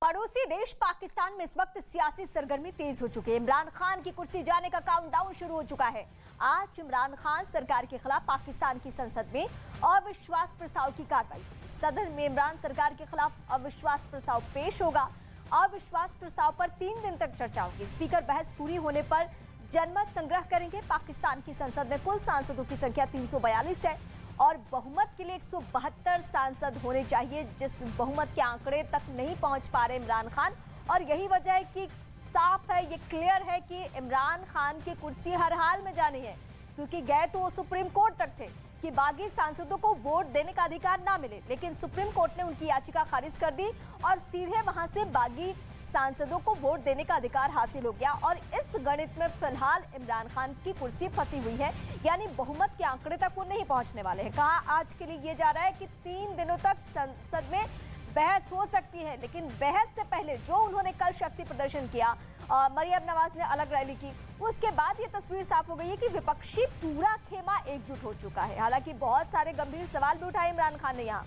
पड़ोसी देश पाकिस्तान में इस वक्त सियासी सरगर्मी तेज हो चुकी है। इमरान खान की कुर्सी जाने का काउंटडाउन शुरू हो चुका है। आज इमरान खान सरकार के खिलाफ पाकिस्तान की संसद में अविश्वास प्रस्ताव की कार्रवाई। सदन में इमरान सरकार के खिलाफ अविश्वास प्रस्ताव पेश होगा। अविश्वास प्रस्ताव पर 3 दिन तक चर्चा होगी। स्पीकर बहस पूरी होने पर जनमत संग्रह करेंगे। पाकिस्तान की संसद में कुल सांसदों की संख्या 342 है और बहुमत के लिए 172 सांसद होने चाहिए, जिस बहुमत के आंकड़े तक नहीं पहुंच पा रहे इमरान खान। और यही वजह है कि साफ है, ये क्लियर है कि इमरान खान की कुर्सी हर हाल में जानी है, क्योंकि गए तो वो सुप्रीम कोर्ट तक थे कि बागी सांसदों को वोट देने का अधिकार ना मिले, लेकिन सुप्रीम कोर्ट ने उनकी याचिका खारिज कर दी और सीधे वहां से बागी सांसदों को वोट देने का अधिकार हासिल हो गया। और इस गणित में फिलहाल इमरान खान की कुर्सी फंसी हुई है, यानी बहुमत के आंकड़े तक वो नहीं पहुंचने वाले हैं। कहा आज के लिए ये जा रहा है कि 3 दिनों तक संसद में बहस हो सकती है, लेकिन बहस से पहले जो उन्होंने कल शक्ति प्रदर्शन किया, मरियम नवाज ने अलग रैली की, उसके बाद ये तस्वीर साफ हो गई है कि विपक्षी पूरा खेमा एकजुट हो चुका है। हालांकि बहुत सारे गंभीर सवाल भी उठाए इमरान खान ने। यहाँ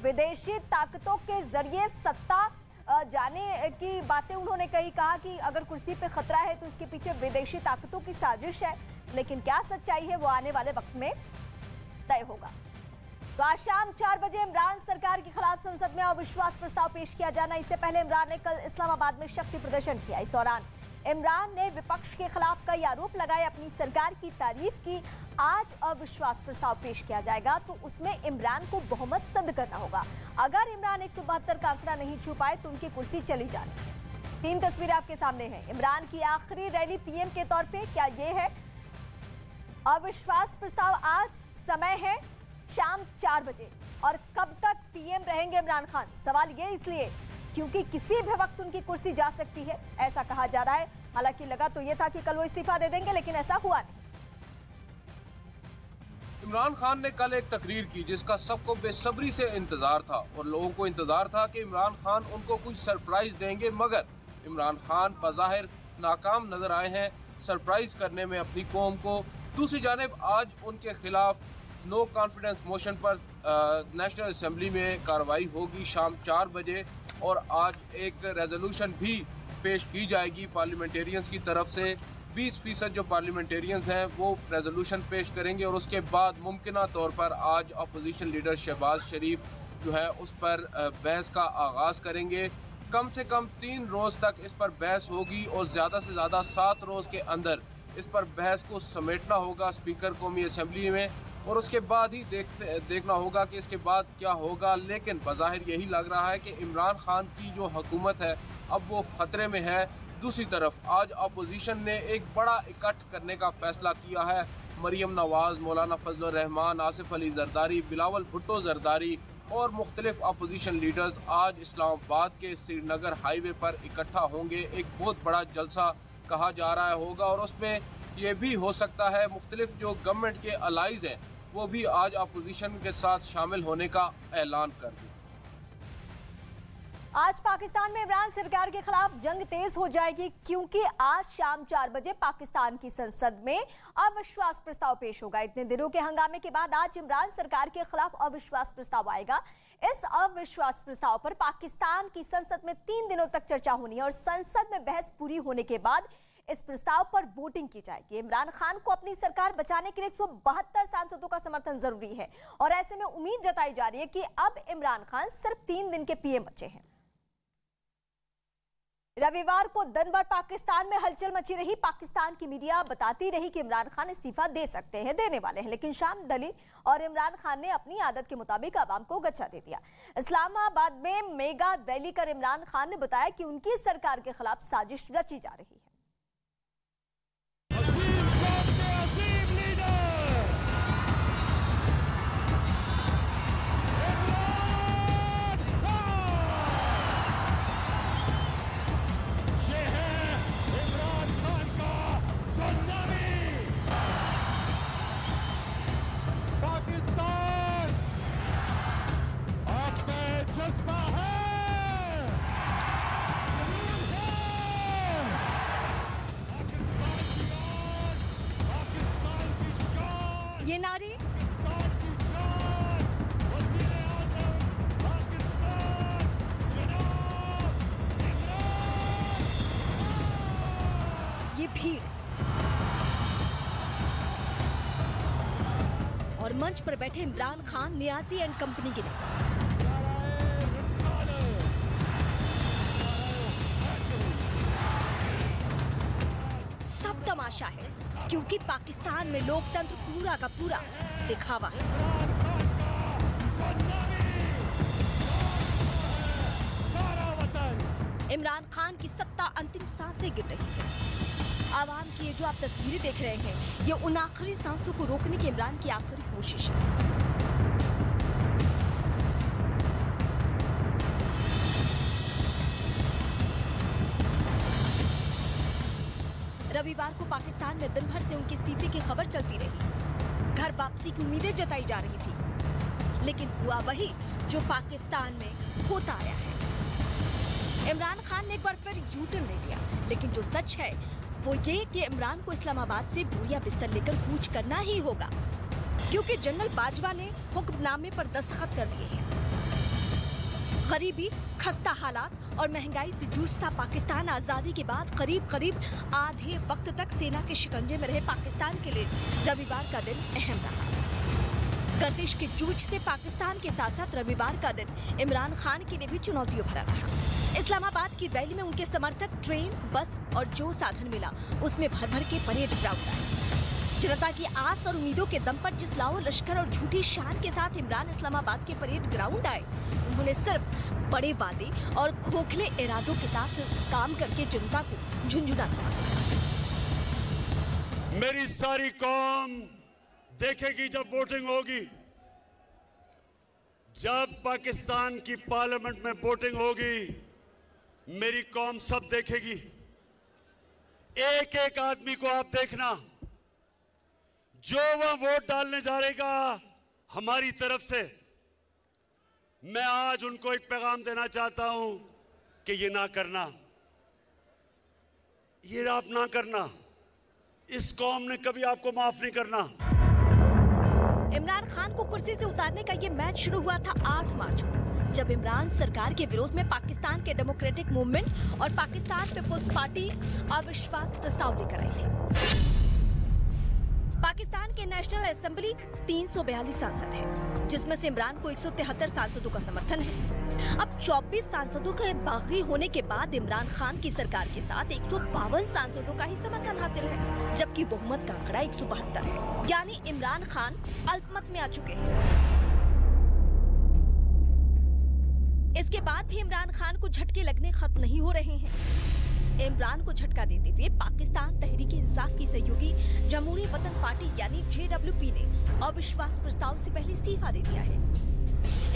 विदेशी ताकतों के जरिए सत्ता जाने की बातें उन्होंने कहा कि अगर कुर्सी पे खतरा है तो इसके पीछे विदेशी ताकतों की साजिश है, लेकिन क्या सच्चाई है वो आने वाले वक्त में तय होगा। तो आज शाम 4 बजे इमरान सरकार के खिलाफ संसद में अविश्वास प्रस्ताव पेश किया जाना। इससे पहले इमरान ने कल इस्लामाबाद में शक्ति प्रदर्शन किया। इस दौरान इमरान ने विपक्ष के खिलाफ कई आरोप लगाए, अपनी सरकार की तारीफ की। आज अविश्वास प्रस्ताव पेश किया जाएगा तो उसमें इमरान को बहुमत सिद्ध करना होगा। अगर इमरान 172 का आंकड़ा नहीं छू पाए तो उनकी कुर्सी चली जानी। 3 तस्वीरें आपके सामने हैं। इमरान की आखिरी रैली पीएम के तौर पे, क्या ये है अविश्वास प्रस्ताव? आज समय है शाम 4 बजे। और कब तक पीएम रहेंगे इमरान खान? सवाल ये इसलिए क्योंकि किसी भी वक्त उनकी कुर्सी जा सकती है, ऐसा कहा जा रहा है। हालांकि लगा तो ये था कि कल वो इस्तीफा दे देंगे, लेकिन ऐसा हुआ नहीं। इमरान खान ने कल एक तकरीर की जिसका सबको बेसब्री से इंतजार था और लोगों को इंतजार था कि इमरान खान उनको कुछ सरप्राइज देंगे, मगर इमरान खान बज़ाहिर नाकाम नजर आए हैं सरप्राइज करने में अपनी कौम को। दूसरी जानिब आज उनके खिलाफ नो कॉन्फिडेंस मोशन पर नेशनल असेंबली में कार्रवाई होगी शाम 4 बजे और आज एक रेजोल्यूशन भी पेश की जाएगी पार्लियामेंटेरियंस की तरफ से। 20% जो पार्लियामेंटेरियंस हैं वो रेजोल्यूशन पेश करेंगे और उसके बाद मुमकिना तौर पर आज अपोजिशन लीडर शहबाज शरीफ जो है उस पर बहस का आगाज़ करेंगे। कम से कम 3 रोज़ तक इस पर बहस होगी और ज़्यादा से ज़्यादा 7 रोज़ के अंदर इस पर बहस को समेटना होगा स्पीकर कौमी असम्बली में और उसके बाद ही देखना होगा कि इसके बाद क्या होगा। लेकिन बज़ाहिर यही लग रहा है कि इमरान खान की जो हुकूमत है अब वो ख़तरे में है। दूसरी तरफ आज अपोजिशन ने एक बड़ा इकट्ठ करने का फैसला किया है। मरियम नवाज, मौलाना फजल रहमान, आसिफ अली जरदारी, बिलावल भुट्टो जरदारी और मुख्तलिफ अपोजिशन लीडर्स आज इस्लामाबाद के श्रीनगर हाईवे पर इकट्ठा होंगे। एक बहुत बड़ा जलसा कहा जा रहा है होगा और उसमें ये भी हो सकता है मुख्तलिफ जो गवर्नमेंट के अलाइज हैं वो भी आज अपोजिशन के साथ शामिल होने का ऐलान कर दें। आज पाकिस्तान में इमरान सरकार के खिलाफ जंग तेज हो जाएगी, क्योंकि आज शाम 4 बजे पाकिस्तान की संसद में अविश्वास प्रस्ताव पेश होगा। इतने दिनों के हंगामे के बाद आज इमरान सरकार के खिलाफ अविश्वास प्रस्ताव आएगा। इस अविश्वास प्रस्ताव पर पाकिस्तान की संसद में 3 दिनों तक चर्चा होनी है और संसद में बहस पूरी होने के बाद इस प्रस्ताव पर वोटिंग की जाएगी। इमरान खान को अपनी सरकार बचाने के लिए 172 सांसदों का समर्थन जरूरी है और ऐसे में उम्मीद जताई जा रही है कि अब इमरान खान सिर्फ 3 दिन के पीएम बचे हैं। रविवार को दिन भर पाकिस्तान में हलचल मची रही। पाकिस्तान की मीडिया बताती रही कि इमरान खान इस्तीफा दे सकते हैं, देने वाले हैं, लेकिन शाम ढली और इमरान खान ने अपनी आदत के मुताबिक आवाम को गच्चा दे दिया। इस्लामाबाद में मेगा रैली कर इमरान खान ने बताया कि उनकी सरकार के खिलाफ साजिश रची जा रही है। ये नारी भीड़ और मंच पर बैठे इमरान खान, नियाजी एंड कंपनी के नेता। सब तमाशा है क्योंकि पाकिस्तान में लोकतंत्र पूरा का पूरा दिखावा है। इमरान खान की सत्ता अंतिम सांसें गिर रही है। आवाम की ये जो आप तस्वीरें देख रहे हैं, ये उन आखिरी सांसों को रोकने की इमरान की आखिरी कोशिश है। रविवार को पाकिस्तान में दिन भर से उनके इस्तीफे की खबर चलती रही। घर वापसी की उम्मीदें जताई जा रही थी, लेकिन हुआ वही जो पाकिस्तान में होता आया है। इमरान खान ने एक बार फिर यू-टर्न ले लिया, लेकिन जो सच है वो ये कि इमरान को इस्लामाबाद से बोरिया बिस्तर लेकर कूच करना ही होगा, क्योंकि जनरल बाजवा ने हुक्मनामे पर दस्तखत कर दिए हैं। गरीबी, खस्ता हालात और महंगाई से जूझता पाकिस्तान आजादी के बाद करीब आधे वक्त तक सेना के शिकंजे में रहे पाकिस्तान के लिए रविवार का दिन अहम रहा। गर्दिश के जूझते पाकिस्तान के साथ साथ रविवार का दिन इमरान खान के लिए भी चुनौतियों भरा रहा। इस्लामाबाद की रैली में उनके समर्थक ट्रेन, बस और जो साधन मिला उसमें भर भर के परेड ग्राउंड आए। जनता की आस और उम्मीदों के दम पर जिस लाओ लश्कर और झूठी शान के साथ इमरान इस्लामाबाद के परेड ग्राउंड आए, उन्होंने सिर्फ बड़े वादे और खोखले इरादों के साथ काम करके जनता को झुंझुना। मेरी सारी कौम देखेगी जब वोटिंग होगी, जब पाकिस्तान की पार्लियामेंट में वोटिंग होगी, मेरी कौम सब देखेगी। एक एक आदमी को आप देखना, जो वह वोट डालने जा रहेगा हमारी तरफ से। मैं आज उनको एक पैगाम देना चाहता हूं कि ये ना करना, ये आप ना करना। इस कौम ने कभी आपको माफ नहीं करना। इमरान खान को कुर्सी से उतारने का ये मैच शुरू हुआ था 8 मार्च को, जब इमरान सरकार के विरोध में पाकिस्तान के डेमोक्रेटिक मूवमेंट और पाकिस्तान पीपुल्स पार्टी अविश्वास प्रस्ताव लेकर आई थी। पाकिस्तान के नेशनल असेंबली 342 सांसद हैं, जिसमें से इमरान को 173 सांसदों का समर्थन है। अब 24 सांसदों के बागी होने के बाद इमरान खान की सरकार के साथ 152 सांसदों का ही समर्थन हासिल है, जबकि बहुमत का आंकड़ा 172 है। यानी इमरान खान अल्पमत में आ चुके हैं। इसके बाद भी इमरान खान को झटके लगने खत्म नहीं हो रहे हैं। इमरान को झटका देते हुए पाकिस्तान तहरीक-ए-इंसाफ की सहयोगी जमहूरी वतन पार्टी यानी JWP ने अविश्वास प्रस्ताव से पहले इस्तीफा दे दिया है।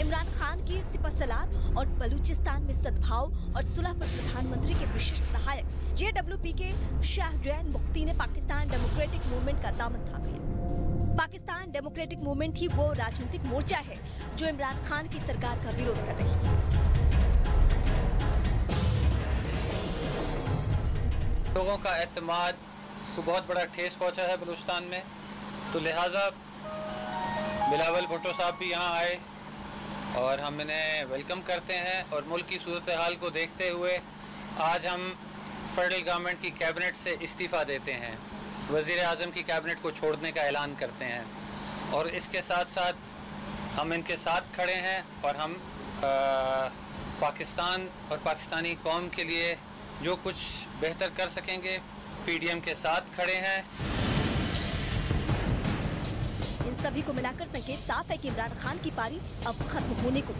इमरान खान की सिपहसालार और बलूचिस्तान में सद्भाव और सुलह पर प्रधानमंत्री के विशिष्ट सहायक JWP के शाहजैन मुफ्ती ने पाकिस्तान डेमोक्रेटिक मूवमेंट का दामन थाम लिया। पाकिस्तान डेमोक्रेटिक मूवमेंट ही वो राजनीतिक मोर्चा है जो इमरान खान की सरकार का विरोध कर रही है। लोगों का एतमाद को बहुत बड़ा ठेस पहुंचा है बलूचिस्तान में, तो लिहाजा बिलावल भुट्टो साहब भी यहाँ आए और हम इन्हें वेलकम करते हैं। और मुल्क की सूरत हाल को देखते हुए आज हम फेडरल गवर्नमेंट की कैबिनेट से इस्तीफ़ा देते हैं, वज़ीर आज़म की कैबिनेट को छोड़ने का ऐलान करते हैं। और इसके साथ साथ हम इनके साथ खड़े हैं और हम पाकिस्तान और पाकिस्तानी कौम के लिए जो कुछ बेहतर कर सकेंगे PDM के साथ खड़े हैं। इन सभी को मिलाकर संकेत साफ है कि इमरान खान की पारी अब खत्म होने को।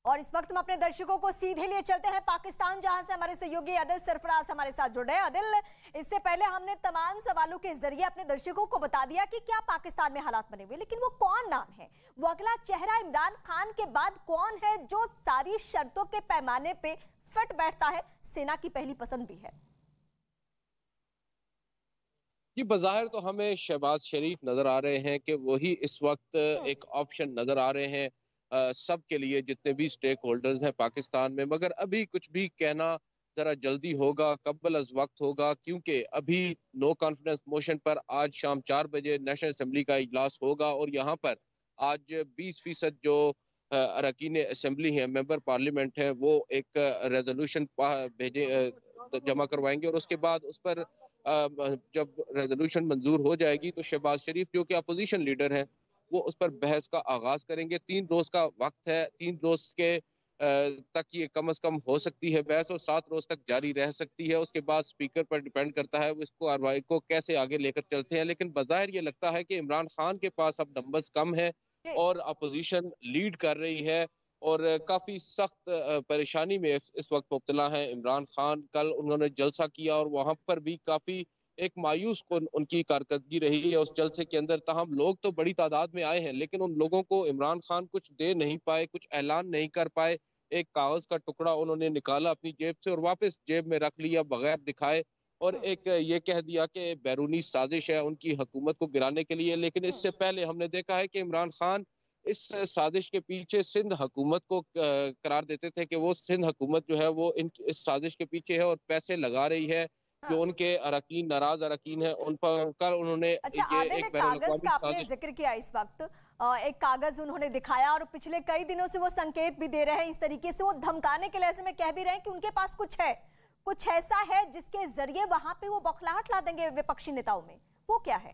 और इस वक्त हम अपने दर्शकों को सीधे लिए चलते हैं पाकिस्तान, जहां से हमारे सहयोगी आदिल सरफराज हमारे साथ जुड़े हैं। आदिल, इससे पहले हमने तमाम सवालों के जरिए अपने दर्शकों को बता दिया कि क्या पाकिस्तान में हालात बने हुए, लेकिन वो कौन नाम है, वो अगला चेहरा इमरान खान के बाद कौन है जो सारी शर्तों के पैमाने पे फिट बैठता है, सेना की पहली पसंद भी है? ये बज़ाहिर तो हमें शहबाज शरीफ नजर आ रहे हैं कि वही इस वक्त एक ऑप्शन नजर आ रहे हैं सब के लिए, जितने भी स्टेक होल्डर्स हैं पाकिस्तान में। मगर अभी कुछ भी कहना जरा जल्दी होगा, कब्ल अज वक्त होगा, क्योंकि अभी नो कॉन्फिडेंस मोशन पर आज शाम 4 बजे नेशनल असेंबली का इजलास होगा और यहाँ पर आज 20% जो अरकान असेंबली हैं, मेंबर पार्लियामेंट है, वो एक रेजोल्यूशन जमा करवाएंगे और उसके बाद उस पर जब रेजोल्यूशन मंजूर हो जाएगी तो शहबाज शरीफ जो कि अपोजिशन लीडर हैं वो उस पर बहस का आगाज करेंगे। 3 रोज का वक्त है, 3 रोज के तक ये कम से कम हो सकती है बहस और 7 रोज तक जारी रह सकती है। उसके बाद स्पीकर पर डिपेंड करता है वो इसको कार्रवाई को कैसे आगे लेकर चलते हैं। लेकिन बज़ाहिर ये लगता है कि इमरान खान के पास अब नंबर्स कम है और अपोजिशन लीड कर रही है और काफी सख्त परेशानी में इस वक्त मुब्तला है इमरान खान। कल उन्होंने जलसा किया और वहां पर भी काफी एक मायूस उनकी कारकर्दगी रही है उस जलसे के अंदर। ताहम लोग तो बड़ी तादाद में आए हैं लेकिन उन लोगों को इमरान खान कुछ दे नहीं पाए, कुछ ऐलान नहीं कर पाए। एक कागज का टुकड़ा उन्होंने निकाला अपनी जेब से और वापस जेब में रख लिया बगैर दिखाए और एक ये कह दिया कि बैरूनी साजिश है उनकी हुकूमत को गिराने के लिए। लेकिन इससे पहले हमने देखा है कि इमरान खान इस साजिश के पीछे सिंध हुकूमत को करार देते थे कि वो सिंध हुकूमत जो है वो इस साजिश के पीछे है और पैसे लगा रही है जो उनके अरकान नाराज अरकान है उन पर। कल उन्होंने एक कागज का आपने जिक्र किया, इस वक्त एक कागज उन्होंने दिखाया और पिछले कई दिनों से वो संकेत भी दे रहे हैं, इस तरीके से वो धमकाने के लहजे में कह भी रहे हैं कि उनके पास कुछ है, कुछ ऐसा है जिसके जरिए वहां पे वो बौखलाहट ला देंगे विपक्षी नेताओं में। वो क्या है?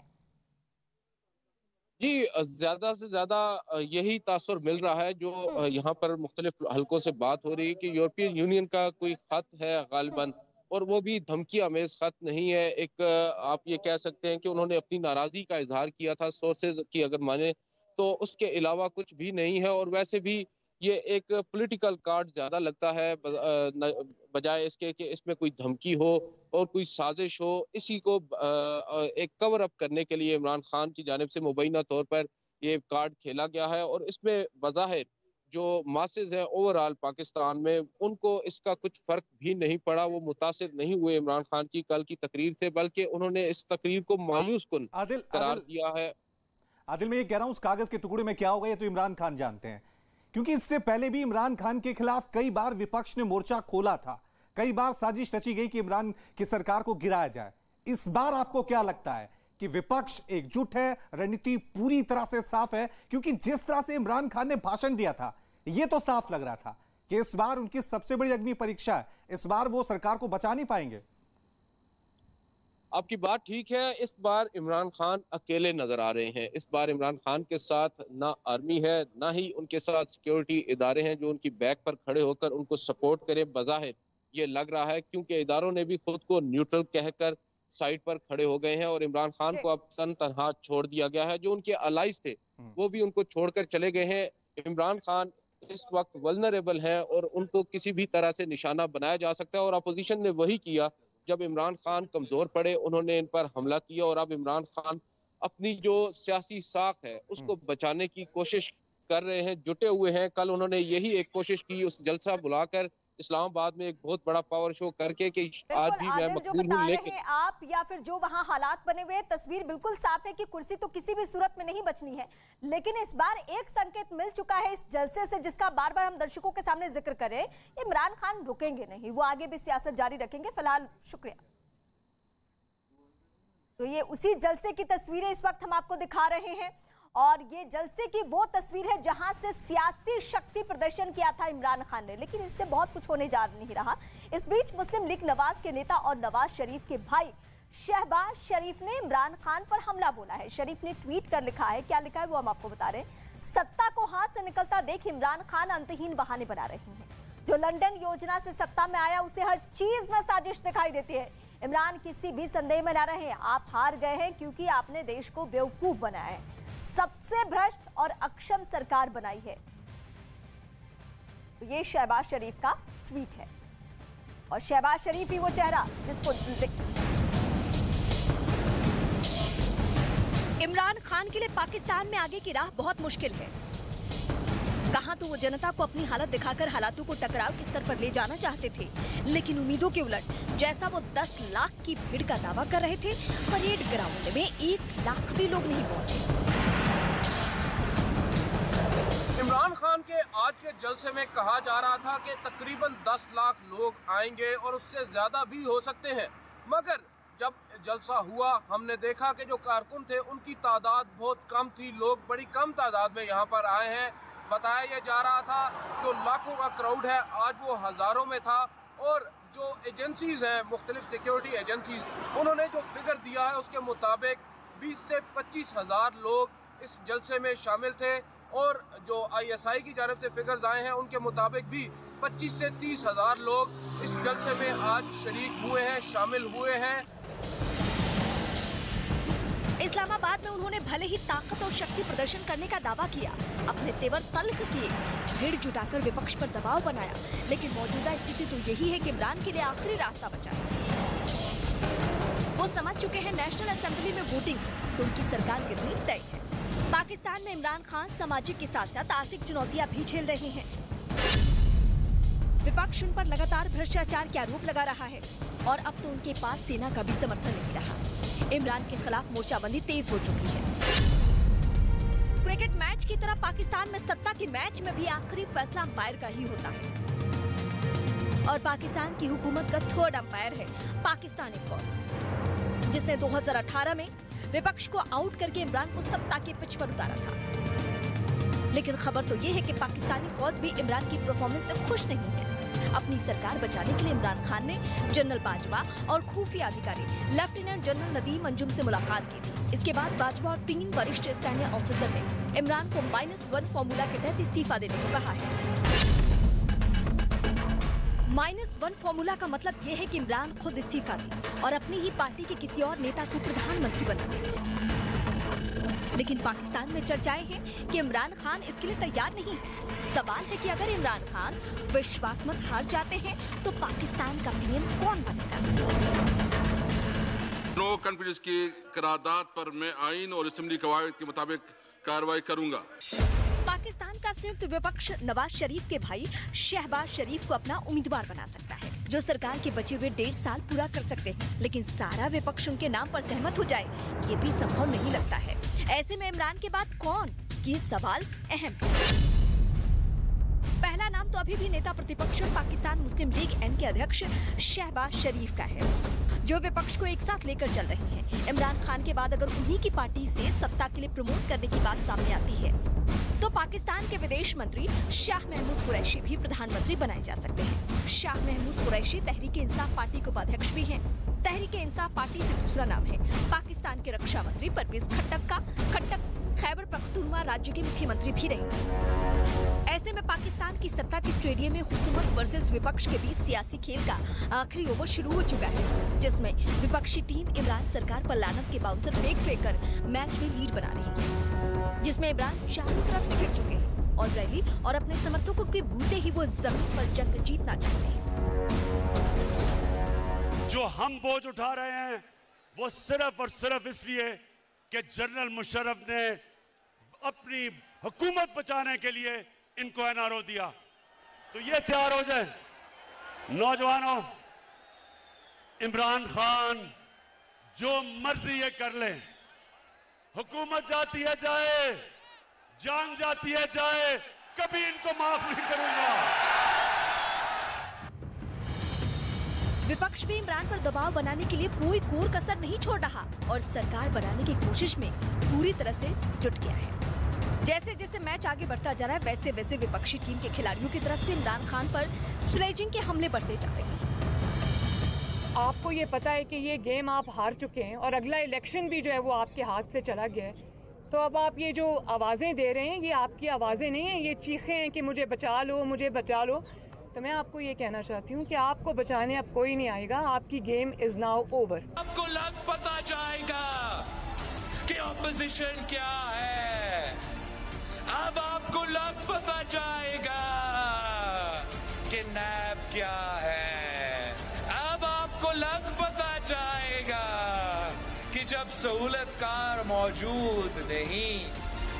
जी, ज्यादा से ज्यादा यही तासुर मिल रहा है जो यहाँ पर मुख्तलिफ हलकों से बात हो रही है कि यूरोपियन यूनियन का कोई खत है गालिबन और वो भी धमकी आमेज खत नहीं है। एक आप ये कह सकते हैं कि उन्होंने अपनी नाराजगी का इजहार किया था सोर्सेज की अगर माने तो, उसके अलावा कुछ भी नहीं है। और वैसे भी ये एक पॉलिटिकल कार्ड ज्यादा लगता है बजाय इसके कि इसमें कोई धमकी हो और कोई साजिश हो। इसी को एक कवर अप करने के लिए इमरान खान की जानिब से मुबैना तौर पर ये कार्ड खेला गया है और इसमें बज़ाहिर जो मासेज है ओवरऑल पाकिस्तान में उनको इसका कुछ फर्क भी नहीं पड़ा। वो मुतासिर नहीं हुए इमरान खान की कल की तकरीर से, बल्कि उन्होंने इस तकरीर को मायूस कुन करार दिया है। आदिल, मैं ये कह रहा हूं उस कागज के टुकड़े में क्या होगा ये तो इमरान खान जानते हैं, क्योंकि इससे पहले भी इमरान खान के खिलाफ कई बार विपक्ष ने मोर्चा खोला था, कई बार साजिश रची गई कि इमरान की सरकार को गिराया जाए। इस बार आपको क्या लगता है कि विपक्ष एकजुट है, रणनीति पूरी तरह से साफ है? क्योंकि जिस तरह से इमरान खान ने भाषण दिया था यह तो साफ लग रहा था कि इस बार उनकी सबसे बड़ी अग्नि परीक्षा है, इस बार वो सरकार को बचा नहीं पाएंगे। आपकी बात ठीक है, इस बार इमरान खान अकेले नजर आ रहे हैं। इस बार इमरान खान के साथ ना आर्मी है ना ही उनके साथ सिक्योरिटी इदारे हैं जो उनकी बैक पर खड़े होकर उनको सपोर्ट करें। बज़ाहिर ये लग रहा है क्योंकि इदारों ने भी खुद को न्यूट्रल कहकर साइड पर खड़े हो गए हैं और इमरान खान को अब तनहा छोड़ दिया गया है। जो उनके अलाइज थे वो भी उनको छोड़कर चले गए हैं। इमरान खान इस वक्त वल्नरेबल है और उनको किसी भी तरह से निशाना बनाया जा सकता है और अपोजिशन ने वही किया। जब इमरान खान कमजोर पड़े उन्होंने इन पर हमला किया और अब इमरान खान अपनी जो सियासी साख है उसको बचाने की कोशिश कर रहे हैं, जुटे हुए हैं। कल उन्होंने यही एक कोशिश की उस जलसा बुलाकर इस्लामाबाद में एक बहुत बड़ा पावर शो करके कि आज भी मैं मकबूल हूं। लेकिन आप या फिर जो वहां हालात बने हुए तस्वीर बिल्कुल साफ है कि कुर्सी तो किसी भी सूरत में नहीं बचनी है। लेकिन इस बार एक संकेत मिल चुका है इस जलसे से जिसका बार बार हम दर्शकों के सामने जिक्र करें, इमरान खान रुकेंगे नहीं, वो आगे भी सियासत जारी रखेंगे। फिलहाल शुक्रिया। तो ये उसी जलसे की तस्वीरें इस वक्त हम आपको दिखा रहे हैं और ये जलसे की वो तस्वीर है जहां से सियासी शक्ति प्रदर्शन किया था इमरान खान ने, लेकिन इससे बहुत कुछ होने जा नहीं रहा। इस बीच मुस्लिम लीग नवाज के नेता और नवाज शरीफ के भाई शहबाज शरीफ ने इमरान खान पर हमला बोला है। शरीफ ने ट्वीट कर लिखा है, क्या लिखा है वो हम आपको बता रहे हैं। सत्ता को हाथ से निकलता देख इमरान खान अंतहीन बहाने बना रहे हैं। जो लंदन योजना से सत्ता में आया उसे हर चीज में साजिश दिखाई देती है। इमरान किसी भी संदेह में ना रहे, आप हार गए हैं क्योंकि आपने देश को बेवकूफ बनाया है, सबसे भ्रष्ट और अक्षम सरकार बनाई है। तो ये शहबाज शरीफ का ट्वीट है और शहबाज शरीफ ही वो चेहरा जिसको इमरान खान के लिए पाकिस्तान में आगे की राह बहुत मुश्किल है। कहां तो वो जनता को अपनी हालत दिखाकर हालातों को टकराव के स्तर पर ले जाना चाहते थे, लेकिन उम्मीदों के उलट जैसा वो 10 लाख की भीड़ का दावा कर रहे थे, परेड ग्राउंड में 1 लाख भी लोग नहीं पहुंचे। इमरान खान के आज के जलसे में कहा जा रहा था कि तकरीबन 10 लाख लोग आएंगे और उससे ज्यादा भी हो सकते हैं, मगर जब जलसा हुआ हमने देखा कि जो कारकुन थे उनकी तादाद बहुत कम थी। लोग बड़ी कम तादाद में यहाँ पर आए हैं। बताया यह जा रहा था जो लाखों का क्राउड है आज वो हज़ारों में था। और जो एजेंसीज़ हैं, मुख्तलिफ सिक्योरिटी एजेंसीज़, उन्होंने जो फिगर दिया है उसके मुताबिक 20 से 25 हज़ार लोग इस जलसे में शामिल थे। और जो ISI की जानिब से फिगर्स आए हैं उनके मुताबिक भी 25 से 30 हज़ार लोग इस जलसे में आज शरीक हुए हैं, शामिल हुए हैं। इस्लामाबाद में उन्होंने भले ही ताकत और शक्ति प्रदर्शन करने का दावा किया, अपने तेवर तल्ख किए, भीड़ जुटाकर विपक्ष पर दबाव बनाया, लेकिन मौजूदा स्थिति तो यही है कि इमरान के लिए आखिरी रास्ता बचा है। वो समझ चुके हैं नेशनल असेंबली में वोटिंग तो उनकी सरकार गिरनी तय है। पाकिस्तान में इमरान खान सामाजिक के साथ साथ आर्थिक चुनौतियां भी झेल रहे हैं। विपक्ष उन पर लगातार भ्रष्टाचार के आरोप लगा रहा है और अब तो उनके पास सेना का भी समर्थन नहीं रहा। इमरान के खिलाफ मोर्चाबंदी तेज हो चुकी है। क्रिकेट मैच की तरह पाकिस्तान में सत्ता के मैच में भी आखिरी फैसला अंपायर का ही होता है और पाकिस्तान की हुकूमत का थर्ड अंपायर है पाकिस्तानी फौज, जिसने 2018 में विपक्ष को आउट करके इमरान को सत्ता के पिच पर उतारा था। लेकिन खबर तो ये है कि पाकिस्तानी फौज भी इमरान की परफॉर्मेंस से खुश नहीं है। अपनी सरकार बचाने के लिए इमरान खान ने जनरल बाजवा और खुफिया अधिकारी लेफ्टिनेंट जनरल नदीम अंजुम से मुलाकात की थी। इसके बाद बाजवा और 3 वरिष्ठ सैन्य ऑफिसर ने इमरान को -1 फॉर्मूला के तहत इस्तीफा देने को कहा है। -1 फॉर्मूला का मतलब ये है कि इमरान खुद इस्तीफा दे और अपनी ही पार्टी के किसी और नेता को प्रधानमंत्री बना दे। लेकिन पाकिस्तान में चर्चाएं हैं कि इमरान खान इसके लिए तैयार नहीं। सवाल है कि अगर इमरान खान विश्वास मत हार जाते हैं तो पाकिस्तान का पीएम कौन बनेगा? नो कॉन्फिडेंस की करारदाद पर मैं आईन और असेंबली कवायद के मुताबिक कार्रवाई करूंगा। पाकिस्तान का संयुक्त विपक्ष नवाज शरीफ के भाई शहबाज शरीफ को अपना उम्मीदवार बना सकता है, जो सरकार के बचे हुए 1.5 साल पूरा कर सकते हैं। लेकिन सारा विपक्ष उनके नाम पर सहमत हो जाए, ये भी संभव नहीं लगता है। ऐसे में इमरान के बाद कौन, ये सवाल अहम है। पहला नाम तो अभी भी नेता प्रतिपक्ष पाकिस्तान मुस्लिम लीग N के अध्यक्ष शहबाज शरीफ का है, जो विपक्ष को एक साथ लेकर चल रहे हैं। इमरान खान के बाद अगर उन्हीं की पार्टी से सत्ता के लिए प्रमोट करने की बात सामने आती है तो पाकिस्तान के विदेश मंत्री शाह महमूद कुरैशी भी प्रधानमंत्री बनाए जा सकते हैं। शाह महमूद कुरैशी तहरीक-ए-इंसाफ पार्टी के उपाध्यक्ष भी हैं। तहरीक-ए-इंसाफ पार्टी से दूसरा नाम है पाकिस्तान के रक्षा मंत्री परवेज खट्टक का। खट्टक खैबर पख्तूनख्वा राज्य के मुख्यमंत्री भी रहे। ऐसे में पाकिस्तान की सत्ता के स्टेडियम में हुकूमत वर्सेस विपक्ष के बीच सियासी खेल का आखिरी ओवर शुरू हो चुका है, जिसमें विपक्षी टीम इमरान सरकार पर लानत के बाउंसर फेंक कर मैच में लीड बना रही है, जिसमें इमरान चारों तरफ से घिर चुके हैं और रैली और अपने समर्थकों के बूते ही वो जमीन पर जंग जीतना चाहते हैं। जो हम बोझ उठा रहे हैं वो सिर्फ और सिर्फ इसलिए कि जनरल मुशर्रफ ने अपनी हुकूमत बचाने के लिए इनको NRO दिया। तो ये तैयार हो जाए नौजवानों, इमरान खान जो मर्जी ये कर ले, हुकूमत जाती है जाए, जान जाती है जाए, कभी इनको माफ नहीं करूंगा। विपक्ष भी इमरान पर दबाव बनाने के लिए कोई कोर कसर नहीं छोड़ रहा और सरकार बनाने की कोशिश में पूरी तरह से जुट गया है। जैसे जैसे मैच आगे बढ़ता जा रहा है, वैसे वैसे विपक्षी टीम के खिलाड़ियों की तरफ से इमरान खान पर स्लेजिंग के हमले बढ़ते जा रहे हैं। आपको ये पता है कि ये गेम आप हार चुके हैं और अगला इलेक्शन भी जो है वो आपके हाथ से चला गया है। तो अब आप ये जो आवाज़ें दे रहे हैं, ये आपकी आवाज़ें नहीं हैं, ये चीखें हैं कि मुझे बचा लो, मुझे बचा लो। तो मैं आपको ये कहना चाहती हूँ कि आपको बचाने अब कोई नहीं आएगा। आपकी गेम इज नाउ ओवर। आपको लग पता जाएगा कि ऑपोजिशन क्या है। अब आपको लग पता जाएगा कि नैब क्या है। अब आपको लग पता जाएगा कि जब सहूलतकार मौजूद नहीं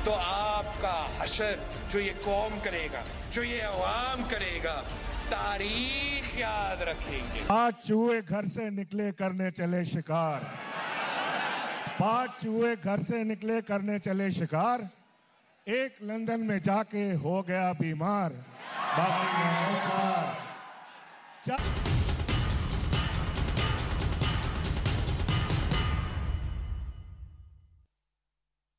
तो आपका हशर जो ये कौम करेगा, जो ये अवाम करेगा, तारीख याद रखेंगे। 5 चूहे घर से निकले करने चले शिकार, 5 चूहे घर से निकले करने चले शिकार, एक लंदन में जाके हो गया बीमार, बाकी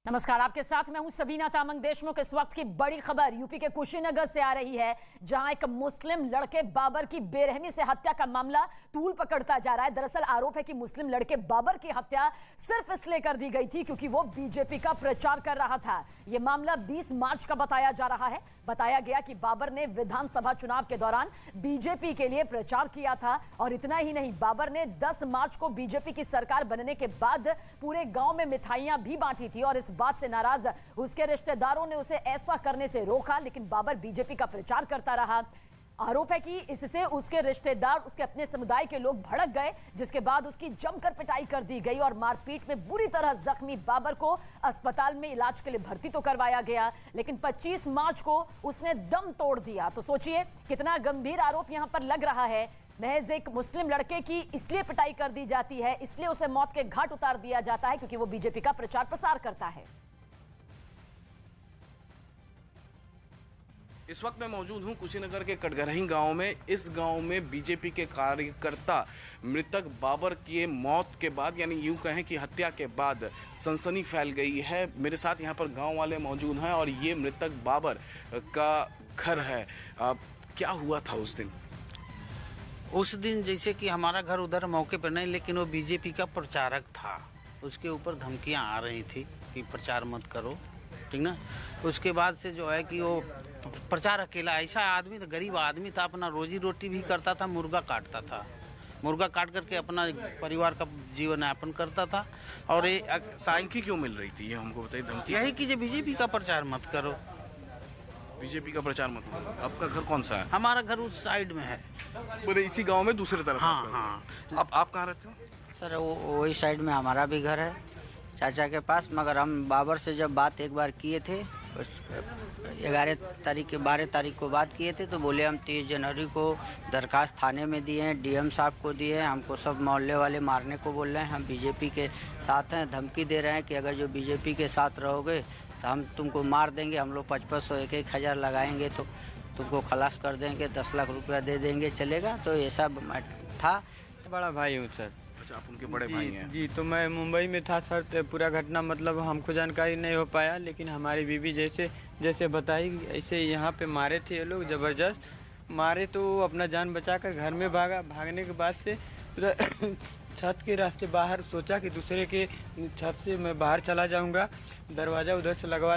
नमस्कार, आपके साथ मैं हूं सबीना तामंग देशमुख। इस वक्त की बड़ी खबर यूपी के कुशीनगर से आ रही है, जहां एक मुस्लिम लड़के बाबर की बेरहमी से हत्या का मामला तूल पकड़ता जा रहा है। दरअसल आरोप है कि मुस्लिम लड़के बाबर की हत्या सिर्फ इसलिए कर दी गई थी क्योंकि वो बीजेपी का प्रचार कर रहा था। यह मामला 20 मार्च का बताया जा रहा है। बताया गया कि बाबर ने विधानसभा चुनाव के दौरान बीजेपी के लिए प्रचार किया था और इतना ही नहीं, बाबर ने 10 मार्च को बीजेपी की सरकार बनने के बाद पूरे गांव में मिठाइयां भी बांटी थी और इस बात से नाराज उसके रिश्तेदारों ने उसे ऐसा करने से रोका, लेकिन बाबर बीजेपी का प्रचार करता रहा। आरोप है कि इससे उसके रिश्तेदार, उसके अपने समुदाय के लोग भड़क गए, जिसके बाद उसकी जमकर पिटाई कर दी गई और मारपीट में बुरी तरह जख्मी बाबर को अस्पताल में इलाज के लिए भर्ती तो करवाया गया, लेकिन 25 मार्च को उसने दम तोड़ दिया। तो सोचिए कितना गंभीर आरोप यहां पर लग रहा है। महज एक मुस्लिम लड़के की इसलिए पिटाई कर दी जाती है, इसलिए उसे मौत के घाट उतार दिया जाता है क्योंकि वो बीजेपी का प्रचार प्रसार करता है। इस वक्त मैं मौजूद हूं कुशीनगर के कटघरही गांव में। इस गांव में बीजेपी के कार्यकर्ता मृतक बाबर की मौत के बाद, यानी यूं कहें कि हत्या के बाद सनसनी फैल गई है। मेरे साथ यहां पर गांव वाले मौजूद हैं और ये मृतक बाबर का घर है। क्या हुआ था उस दिन? उस दिन जैसे कि हमारा घर उधर मौके पर नहीं, लेकिन वो बीजेपी का प्रचारक था। उसके ऊपर धमकियां आ रही थी कि प्रचार मत करो, ठीक ना। उसके बाद से जो है कि वो प्रचार अकेला, ऐसा आदमी था, गरीब आदमी था, अपना रोजी रोटी भी करता था, मुर्गा काटता था, मुर्गा काट करके अपना परिवार का जीवन यापन करता था। और ये धमकी क्यों मिल रही थी, ये हमको बताइए। धमकी यही कि बीजेपी का प्रचार मत करो, बीजेपी का प्रचार मत करो। आपका घर कौन सा है? हमारा घर उस साइड में है, पूरे इसी गांव में दूसरी तरफ? हाँ हाँ। आप कहाँ रहते हो? सर वही साइड में हमारा भी घर है, चाचा के पास। मगर हम बाबर से जब बात एक बार किए थे, 12 तारीख को बात किए थे, तो बोले हम 23 जनवरी को दरखास्त थाने में दिए हैं, डीएम साहब को दिए हैं, हमको सब मोहल्ले वाले मारने को बोल रहे हैं, हम बीजेपी के साथ हैं, धमकी दे रहे हैं कि अगर जो बीजेपी के साथ रहोगे तो हम तुमको मार देंगे, हम लोग 500 1-1 हज़ार लगाएंगे तो तुमको खलास कर देंगे, 10 लाख रुपया दे देंगे, चलेगा। तो ये सब था। बड़ा भाई हूँ सर। अच्छा, आप उनके बड़े भाई हैं? जी, तो मैं मुंबई में था सर, तो पूरा घटना मतलब हमको जानकारी नहीं हो पाया, लेकिन हमारी बीवी जैसे बताई ऐसे यहाँ पे मारे थे ये लोग, ज़बरदस्त मारे। तो अपना जान बचाकर घर में भागा। भागने के बाद से उधर छत के रास्ते बाहर सोचा कि दूसरे के छत से मैं बाहर चला जाऊंगा, दरवाज़ा उधर से लगा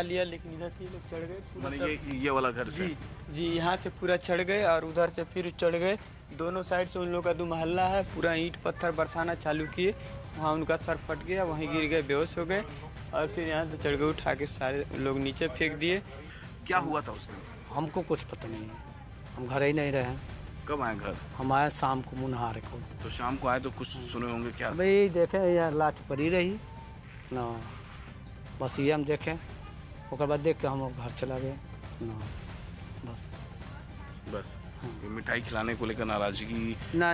लिया, लेकिन इधर से लोग चढ़ गए। ये वाला घर से? जी, यहाँ से पूरा चढ़ गए और उधर से फिर चढ़ गए। दोनों साइड से उन लोगों का 2 मोहल्ला है, पूरा ईंट पत्थर बरसाना चालू किए। वहाँ उनका सर फट गया, वहीं गिर गए, बेहोश हो गए और फिर यहाँ से चढ़ गए, उठा के सारे लोग नीचे फेंक दिए। क्या हुआ था उसमें? हमको कुछ पता नहीं है, हम घर ही नहीं रहे। कब आए घर? हम आए शाम को, मुनहार को। तो शाम को आए तो कुछ सुने होंगे? क्या भाई देखे यार, लाठ पड़ी रही ना, बस ये हम देखें, उसके बाद देख के हम घर चला गए ना, बस। मिठाई खिलाने को लेकर नाराजगी? ना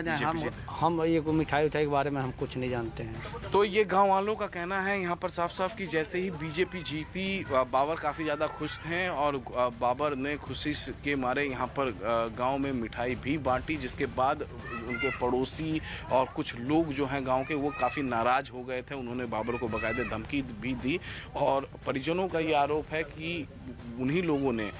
हम ये मिठाई उठाई के बारे में हम कुछ नहीं जानते हैं। तो ये गांव वालों का कहना है यहाँ पर साफ साफ कि जैसे ही बीजेपी जीती, बाबर काफ़ी ज़्यादा खुश थे और बाबर ने खुशी के मारे यहाँ पर गांव में मिठाई भी बांटी, जिसके बाद उनके पड़ोसी और कुछ लोग जो हैं गांव के, वो काफ़ी नाराज़ हो गए थे। उन्होंने बाबर को बाकायदे धमकी भी दी और परिजनों का ये आरोप है कि उन्हीं लोगों ने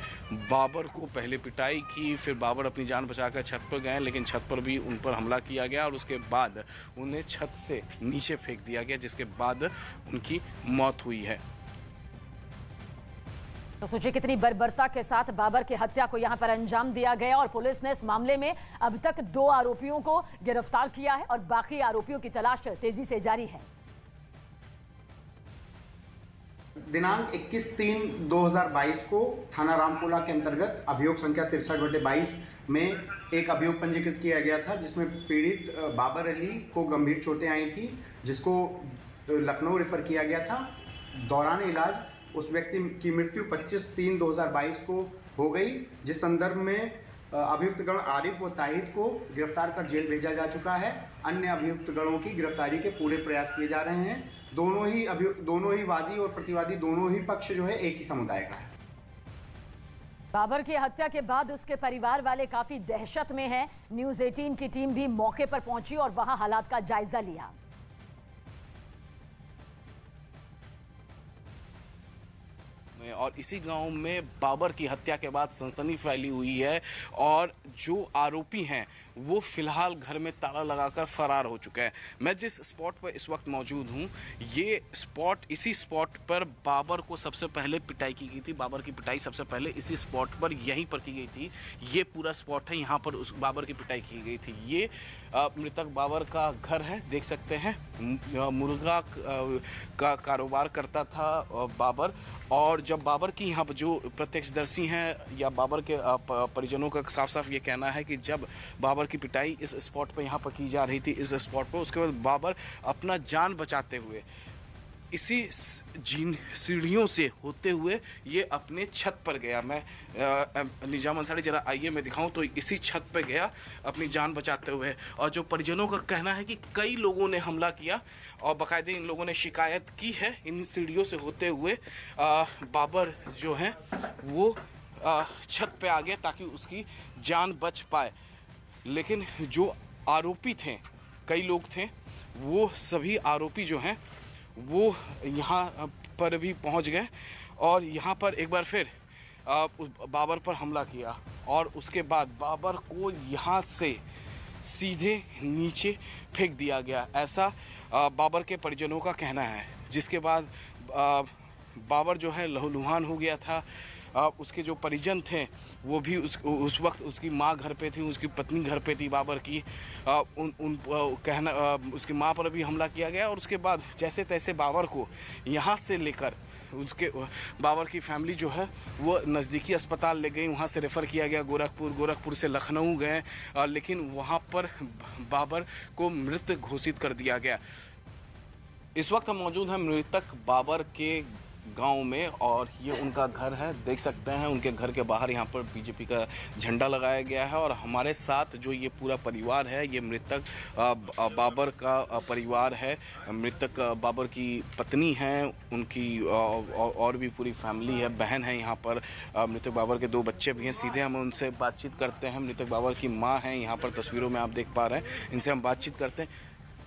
बाबर को पहले पिटाई की, फिर बाबर अपनी जान बचाकर छत पर गए, लेकिन छत पर भी उन पर हमला किया गया और उसके बाद उन्हें छत से नीचे फेंक दिया गया, जिसके बाद उनकी मौत हुई है। तो सोचिए कितनी बर्बरता के साथ बाबर की हत्या को यहां पर अंजाम दिया गया और पुलिस ने इस मामले में अब तक 2 आरोपियों को गिरफ्तार किया है और बाकी आरोपियों की तलाश तेजी से जारी है। दिनांक 21/3/2022 को थाना रामपुरा के अंतर्गत अभियोग संख्या 63/22 में एक अभियोग पंजीकृत किया गया था, जिसमें पीड़ित बाबर अली को गंभीर चोटें आई थी, जिसको लखनऊ रेफर किया गया था। दौरान इलाज उस व्यक्ति की मृत्यु 25/3/2022 को हो गई, जिस संदर्भ में अभियुक्त गण आरिफ व ताहिद को गिरफ्तार कर जेल भेजा जा चुका है। अन्य अभियुक्त गणों की गिरफ्तारी के पूरे प्रयास किए जा रहे हैं। दोनों ही वादी और प्रतिवादी, दोनों ही पक्ष जो है एक ही समुदाय का है। बाबर की हत्या के बाद उसके परिवार वाले काफी दहशत में हैं। न्यूज़ 18 की टीम भी मौके पर पहुंची और वहां हालात का जायजा लिया। में, और इसी गांव में बाबर की हत्या के बाद सनसनी फैली हुई है और जो आरोपी हैं वो फिलहाल घर में ताला लगाकर फरार हो चुके हैं। मैं जिस स्पॉट पर इस वक्त मौजूद हूं, ये स्पॉट, इसी स्पॉट पर बाबर को सबसे पहले पिटाई की गई थी। बाबर की पिटाई सबसे पहले इसी स्पॉट पर, यहीं पर की गई थी। ये पूरा स्पॉट है, यहाँ पर उस बाबर की पिटाई की गई थी। ये मृतक बाबर का घर है, देख सकते हैं। मुर्गा का कारोबार करता था बाबर, और जब बाबर की यहाँ पर जो प्रत्यक्षदर्शी हैं या बाबर के परिजनों का साफ साफ ये कहना है कि जब बाबर की पिटाई इस स्पॉट पर यहाँ पर की जा रही थी, इस स्पॉट पर, उसके बाद बाबर अपना जान बचाते हुए इसी सीढ़ियों से होते हुए ये अपने छत पर गया। मैं निजाम अंसारी जरा आइए मैं दिखाऊं तो इसी छत पर गया अपनी जान बचाते हुए। और जो परिजनों का कहना है कि कई लोगों ने हमला किया और बाकायदे इन लोगों ने शिकायत की है इन सीढ़ियों से होते हुए बाबर जो हैं वो छत पे आ गए ताकि उसकी जान बच पाए। लेकिन जो आरोपी थे, कई लोग थे, वो सभी आरोपी जो हैं वो यहाँ पर भी पहुँच गए और यहाँ पर एक बार फिर बाबर पर हमला किया और उसके बाद बाबर को यहाँ से सीधे नीचे फेंक दिया गया, ऐसा बाबर के परिजनों का कहना है। जिसके बाद बाबर जो है लहूलुहान हो गया था। उसके जो परिजन थे वो भी उस वक्त उसकी माँ घर पे थी, उसकी पत्नी घर पे थी बाबर की। कहना उसकी माँ पर भी हमला किया गया और उसके बाद जैसे तैसे बाबर को यहाँ से लेकर उसके बाबर की फैमिली जो है वो नज़दीकी अस्पताल ले गई, वहाँ से रेफ़र किया गया गोरखपुर से लखनऊ गए, लेकिन वहाँ पर बाबर को मृत घोषित कर दिया गया। इस वक्त हम मौजूद हैं मृतक बाबर के गांव में और ये उनका घर है, देख सकते हैं। उनके घर के बाहर यहाँ पर बीजेपी का झंडा लगाया गया है और हमारे साथ जो ये पूरा परिवार है, ये मृतक बाबर का परिवार है। मृतक बाबर की पत्नी हैं, उनकी और भी पूरी फैमिली है, बहन है यहाँ पर। मृतक बाबर के 2 बच्चे भी हैं। सीधे हम उनसे बातचीत करते हैं। मृतक बाबर की माँ हैं, यहाँ पर तस्वीरों में आप देख पा रहे हैं। इनसे हम बातचीत करते हैं।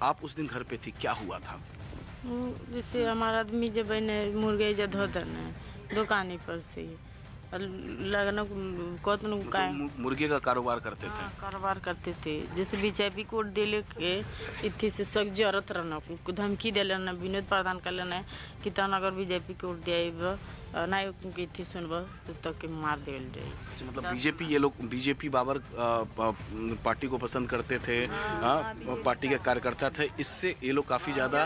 आप उस दिन घर पे थी, क्या हुआ था? जैसे हमारा आदमी जब मुर्गे जब धोते न दुकानी पर से लगना मुर्गे का कारोबार करते थे। कारोबार करते थे। जैसे बीजेपी कोड दिले के इतनी से सख्त जरूरत रहना, धमकी दिले ना, विनोद प्रदान कर लेना कि तन अगर बीजेपी कोड दिया ना इतनी सुनब तो तक के मार देल जाए। मतलब बीजेपी, ये लोग बीजेपी बाबर पार्टी को पसंद करते थे, पार्टी के कार्यकर्ता थे, इससे ये लोग काफी ज्यादा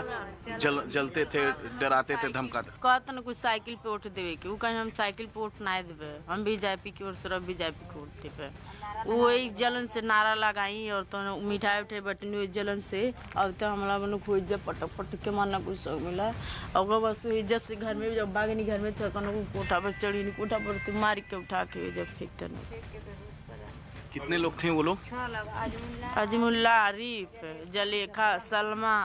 जलते थे, डराते थे, धमकाते। कहते न कुछ साइकिल पे उठ देवे के, कहीं हम साइकिल पे उठ ना देवे, हम बीजेपी की ओर से बीजेपी को उठ देवे। वो एक जलन से नारा लगाई और तो मिठाई उठाई बटनी जलन से अब तो हमला बनो कोई जब पटक पटक के मारना कुछ सब मिला। और बस जब से घर में जब बागनी घर में कोठा पर चढ़ी नहीं, कोठा पर मार के उठा के जब फेंकते नहीं। कितने लोग थे वो लोग? अजमुल्ला, आरिफ, जलेखा, सलमा,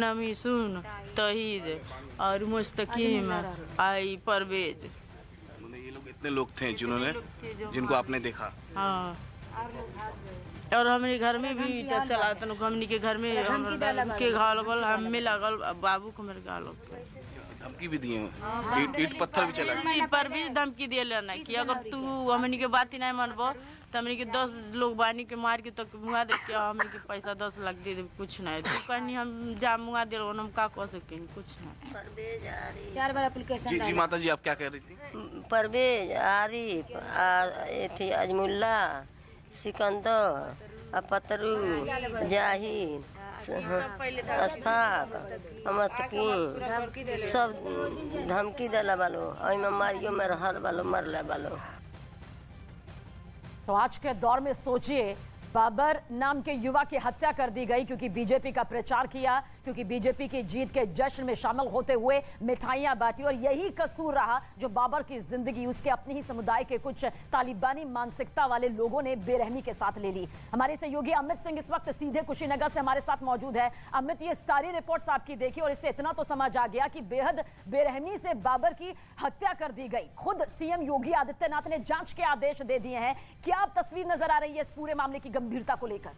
नमीसुन, तहीद और मुस्तकीम, आई परवेज। ये लोग इतने लोग थे जिनको आपने देखा? हाँ। और हमारे घर में भी चला था, हमनी के घर में के घाव लगल, हम में लगल, बाबू को मेरे घाव लग। धमकी भी दिए, ईट पत्थर भी चला पर भी धमकी दिए लेना कि अगर तू हमनी के बात ही नहीं मानबो तो हमनी के 10 लोग बानी के मार के तक मुआ दे के हमनी के पैसा 10 लाख दे दे, कुछ नहीं। तू कहनी हम जा मुआ दे रहो, हम का कह सके, कुछ नहीं। 4 बार एप्लीकेशन। जी माता जी, आप क्या कह रही थी? परवेज, आरिफ, अजमुल्ला, सिकंदर, पतरू, जाहिद, अशफाक, अमतकीन, सब धमकी दिला बालो, मारियो में रहल बालो, मरले बालो। तो आज के दौर में सोचिए, बाबर नाम के युवा की हत्या कर दी गई क्योंकि बीजेपी का प्रचार किया, क्योंकि बीजेपी की जीत के जश्न में शामिल होते हुए मिठाइयां बांटी, और यही कसूर रहा जो बाबर की जिंदगी उसके अपने ही समुदाय के कुछ तालिबानी मानसिकता वाले लोगों ने बेरहमी के साथ ले ली। हमारे सहयोगी अमित सिंह इस वक्त सीधे कुशीनगर से हमारे साथ मौजूद है। अमित, ये सारी रिपोर्ट्स आपकी देखी और इससे इतना तो समझ आ गया कि बेहद बेरहमी से बाबर की हत्या कर दी गई। खुद सीएम योगी आदित्यनाथ ने जांच के आदेश दे दिए हैं। क्या तस्वीर नजर आ रही है इस पूरे मामले की गंभीरता को लेकर?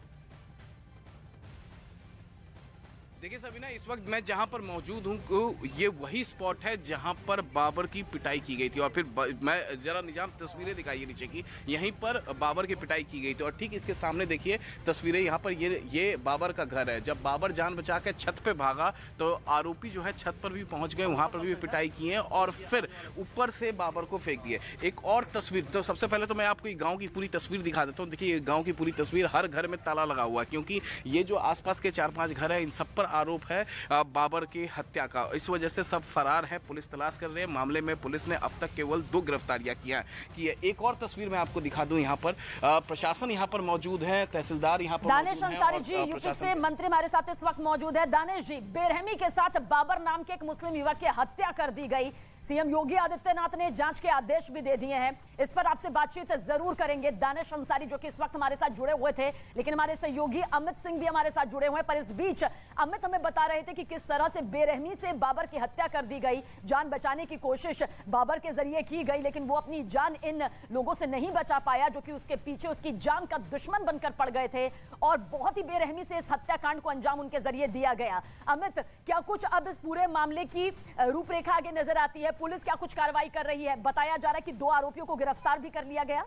देखिए सबीना, इस वक्त मैं जहां पर मौजूद हूं ये वही स्पॉट है जहां पर बाबर की पिटाई की गई थी। और फिर मैं जरा निजाम तस्वीरें दिखाइए नीचे की, यहीं पर बाबर की पिटाई की गई थी। और ठीक इसके सामने देखिए तस्वीरें, यहाँ पर ये बाबर का घर है। जब बाबर जान बचा के छत पे भागा तो आरोपी जो है छत पर भी पहुंच गए, वहां पर भी पिटाई की है और फिर ऊपर से बाबर को फेंक दिए। एक और तस्वीर, तो सबसे पहले तो मैं आपको गाँव की पूरी तस्वीर दिखा देता हूँ। देखिए गाँव की पूरी तस्वीर, हर घर में ताला लगा हुआ है क्योंकि ये जो आसपास के 4-5 घर है इन सब पर आरोप है बाबर की हत्या का। इस वजह से सब फरार है, पुलिस तलाश कर रही है। मामले में पुलिस ने अब तक केवल 2 गिरफ्तारियां की है। एक और तस्वीर मैं आपको दिखा दूं, यहाँ पर प्रशासन यहाँ पर मौजूद है, तहसीलदार यहाँ पर दानिश अंसारी जी यूपी से मंत्री हमारे साथ इस वक्त मौजूद है। दानिश जी, बेरहमी के साथ बाबर नाम के एक मुस्लिम युवक की हत्या कर दी गई। सीएम योगी आदित्यनाथ ने जांच के आदेश भी दे दिए हैं। इस पर आपसे बातचीत जरूर करेंगे। दानिश अंसारी जो कि इस वक्त हमारे साथ जुड़े हुए थे, लेकिन हमारे सहयोगी अमित सिंह भी हमारे साथ जुड़े हुए हैं। पर इस बीच अमित हमें बता रहे थे कि किस तरह से बेरहमी से बाबर की हत्या कर दी गई। जान बचाने की कोशिश बाबर के जरिए की गई, लेकिन वो अपनी जान इन लोगों से नहीं बचा पाया जो कि उसके पीछे उसकी जान का दुश्मन बनकर पड़ गए थे और बहुत ही बेरहमी से इस हत्याकांड को अंजाम उनके जरिए दिया गया। अमित, क्या कुछ अब इस पूरे मामले की रूपरेखा आगे नजर आती है? पुलिस क्या कुछ कार्रवाई कर रही है? बताया जा रहा है कि 2 आरोपियों को गिरफ्तार भी कर लिया गया।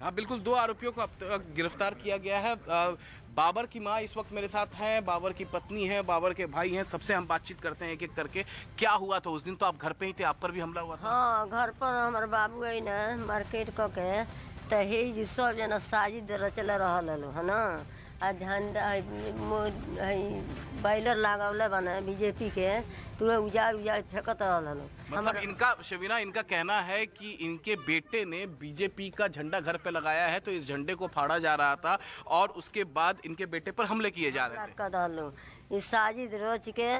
हाँ बिल्कुल, 2 आरोपियों को गिरफ्तार किया गया है। बाबर की मां इस वक्त मेरे साथ हैं, बाबर की पत्नी है, बाबर के भाई हैं। सबसे हम बातचीत करते हैं एक-एक करके। क्या हुआ था उस दिन? तो आप घर पे ही थे, आप पर भी हमला हुआ था? हाँ, घर पर हमारे बाबू आई ना मार्केट क के तो हे सब जना साजिद रचले रहल है ना। आ झंडा बैलर लगावले बना बीजेपी के, तो उजाड़ फेंकत रहल। मतलब इनका शबीना, इनका कहना है कि इनके बेटे ने बीजेपी का झंडा घर पे लगाया है तो इस झंडे को फाड़ा जा रहा था और उसके बाद इनके बेटे पर हमले किए जा रहे थे। इस साजिद रच के